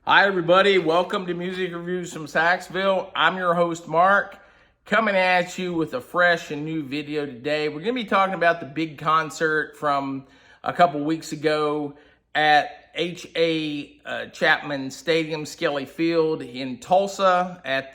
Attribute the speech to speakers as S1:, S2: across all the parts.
S1: Hi everybody, welcome to Music Reviews from Saxville. I'm your host Mark, coming at you with a fresh and new video today. We're going to be talking about the big concert from a couple weeks ago at Chapman Stadium, Skelly Field in Tulsa, at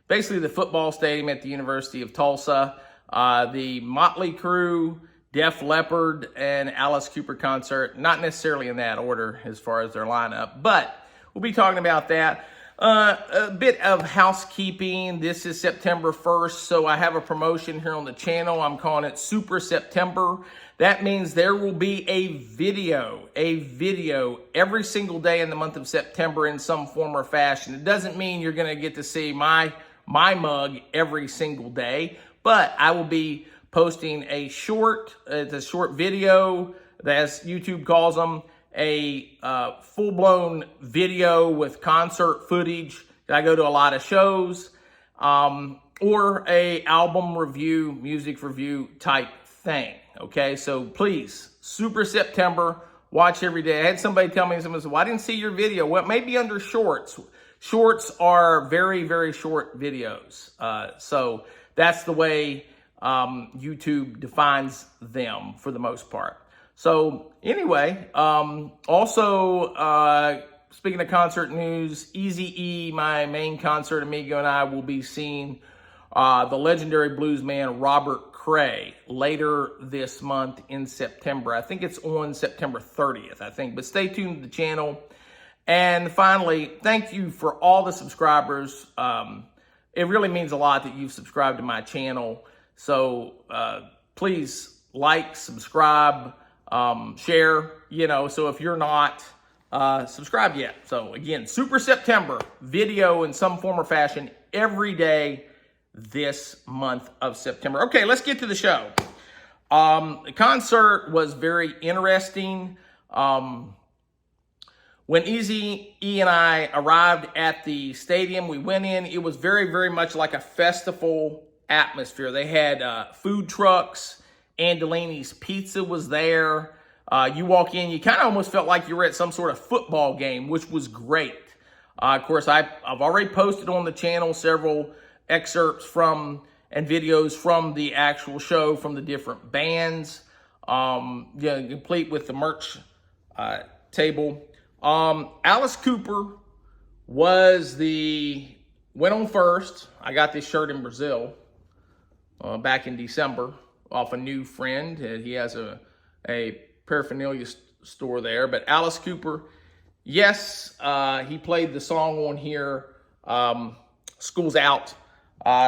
S1: basically the football stadium at the University of Tulsa. The Motley Crue, Def Leppard, and Alice Cooper concert, not necessarily in that order as far as their lineup, but we'll be talking about that. A bit of housekeeping. This is September 1st, so I have a promotion here on the channel. I'm calling it Super September. That means there will be a video every single day in the month of September in some form or fashion. It doesn't mean you're going to get to see my mug every single day, but I will be posting it's a short video, as YouTube calls them, a full-blown video with concert footage. I go to a lot of shows, or a album review, music review type thing. Okay, so please, Super September, watch every day. I had somebody tell me, someone said, well, I didn't see your video. Well, maybe under shorts. Shorts are very, very short videos. So that's the way YouTube defines them for the most part. So anyway, also, speaking of concert news, Eazy-E, my main concert amigo, and I will be seeing the legendary bluesman Robert Cray later this month in September. I think it's on September 30th, I think, but stay tuned to the channel. And finally, thank you for all the subscribers. It really means a lot that you've subscribed to my channel. So please like, subscribe, share, so if you're not subscribed yet. So again, Super September, video in some form or fashion every day this month of September. Okay, let's get to the show. The concert was very interesting. When Eazy-E and I arrived at the stadium, we went in, it was very, very much like a festival atmosphere. They had food trucks. Andolini's Pizza was there. You walk in, you kind of almost felt like you were at some sort of football game, which was great. Of course, I've already posted on the channel several excerpts from and videos from the actual show from the different bands, complete with the merch table. Alice Cooper went on first. I got this shirt in Brazil back in December off a new friend. He has a paraphernalia store there. But Alice Cooper, yes, he played the song on here, School's Out.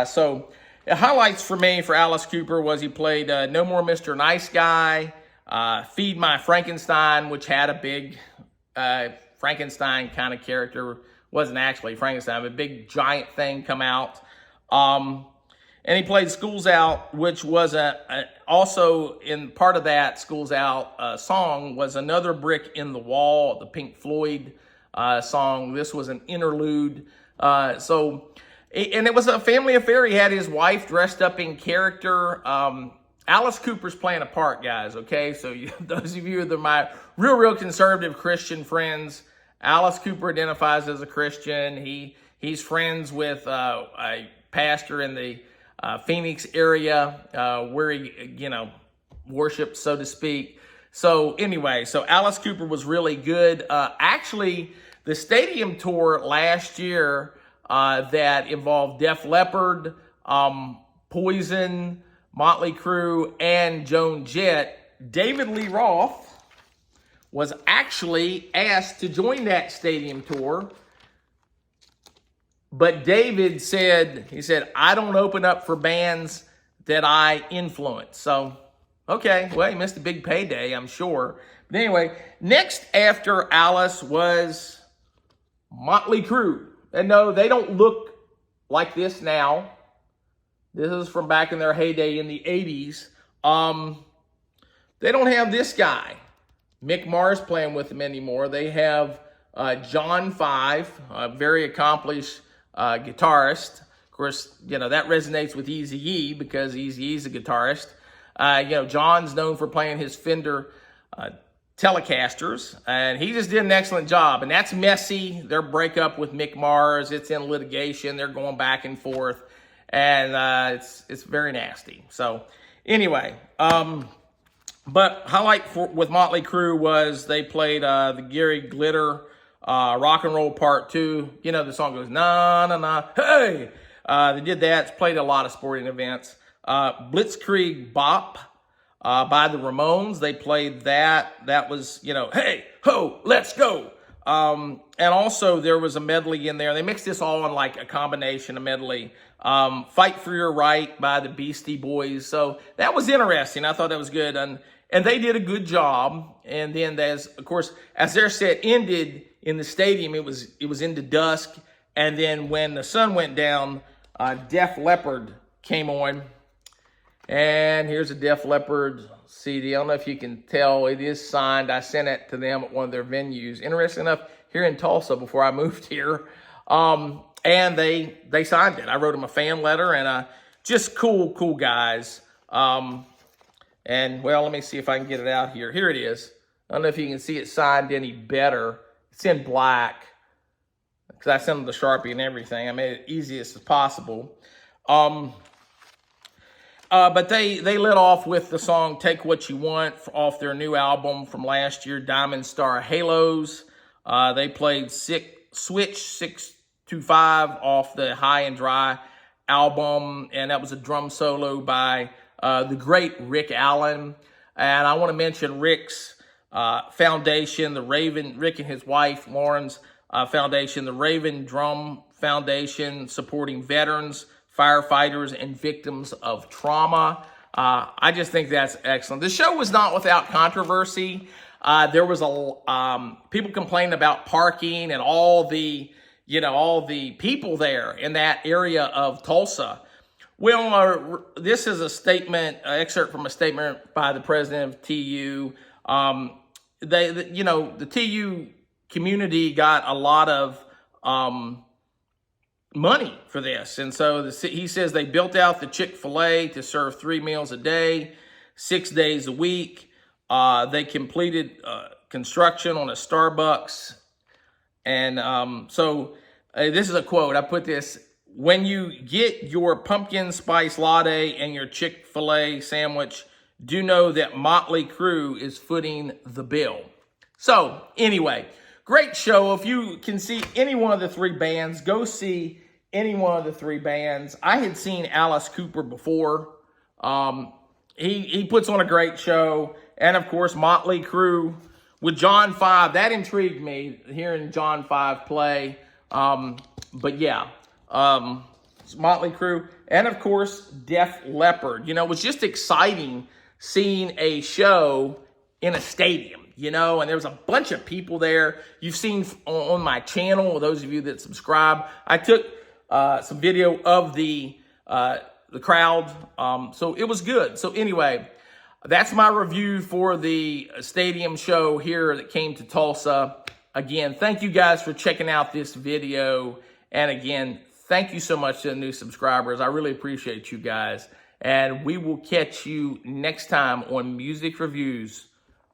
S1: So the highlights for me for Alice Cooper was he played No More Mr. Nice Guy, Feed My Frankenstein, which had a big Frankenstein kind of character. Wasn't actually Frankenstein, but a big giant thing come out. And he played School's Out, which was also in part of that School's Out song was Another Brick in the Wall, the Pink Floyd song. This was an interlude. And it was a family affair. He had his wife dressed up in character. Alice Cooper's playing a part, guys, okay? So those of you that are my real conservative Christian friends, Alice Cooper identifies as a Christian. He's friends with a pastor in the Phoenix area where he, worships, so to speak. So anyway, so Alice Cooper was really good. Actually, the stadium tour last year that involved Def Leppard, Poison, Motley Crue, and Joan Jett, David Lee Roth was actually asked to join that stadium tour. But David said, I don't open up for bands that I influence. So, okay, well, he missed a big payday, I'm sure. But anyway, next after Alice was Motley Crue. And no, they don't look like this now. This is from back in their heyday in the 80s. They don't have this guy, Mick Mars, playing with them anymore. They have John Five, a very accomplished guitarist. Of course, that resonates with Eazy-E because Eazy-E's a guitarist. John's known for playing his Fender telecasters, and he just did an excellent job. And that's messy. Their breakup with Mick Mars, it's in litigation. They're going back and forth, and it's very nasty. So anyway, but highlight with Motley Crue was they played the Gary Glitter Rock and Roll Part 2. You know, the song goes, na, na, na, hey! They did that. It's played at a lot of sporting events. Blitzkrieg Bop by the Ramones. They played that. That was, you know, hey, ho, let's go. And also there was a medley in there. They mixed this all in like a combination, a medley. Fight for Your Right by the Beastie Boys. So that was interesting. I thought that was good. And they did a good job. And then there's, of course, as their set ended in the stadium, it was into dusk. And then when the sun went down, Def Leppard came on. And here's a Def Leppard CD. I don't know if you can tell. It is signed. I sent it to them at one of their venues. Interesting enough, here in Tulsa before I moved here. And they signed it. I wrote them a fan letter, and just cool guys. And, well, let me see if I can get it out here. Here it is. I don't know if you can see it signed any better. It's in black, because I sent them the Sharpie and everything. I made it easiest as possible. But they lit off with the song Take What You Want off their new album from last year, Diamond Star Halos. They played Switch 625 off the High and Dry album, and that was a drum solo by the great Rick Allen. And I want to mention Rick's foundation, Rick and his wife, Lauren's foundation, the Raven Drum Foundation, supporting veterans, firefighters, and victims of trauma. I just think that's excellent. The show was not without controversy. There was people complaining about parking and all the people there in that area of Tulsa. Well, this is a statement, an excerpt from a statement by the president of TU. The TU community got a lot of money for this. And so he says they built out the Chick-fil-A to serve 3 meals a day, 6 days a week. They completed construction on a Starbucks. And this is a quote. I put this: when you get your pumpkin spice latte and your Chick-fil-A sandwich, do know that Motley Crue is footing the bill. So anyway, great show. If you can see any one of the 3 bands, go see any one of the 3 bands. I had seen Alice Cooper before. He puts on a great show. And of course, Motley Crue with John 5. That intrigued me, hearing John 5 play. But yeah, Motley Crue. And of course, Def Leppard. You know, it was just exciting seeing a show in a stadium, and there was a bunch of people there. You've seen on my channel, those of you that subscribe, I took some video of the crowd. So it was good. So anyway, that's my review for the stadium show here that came to Tulsa. Again, thank you guys for checking out this video. And again, thank you so much to the new subscribers. I really appreciate you guys. And we will catch you next time on Music Reviews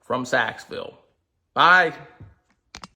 S1: from Sachsville. Bye.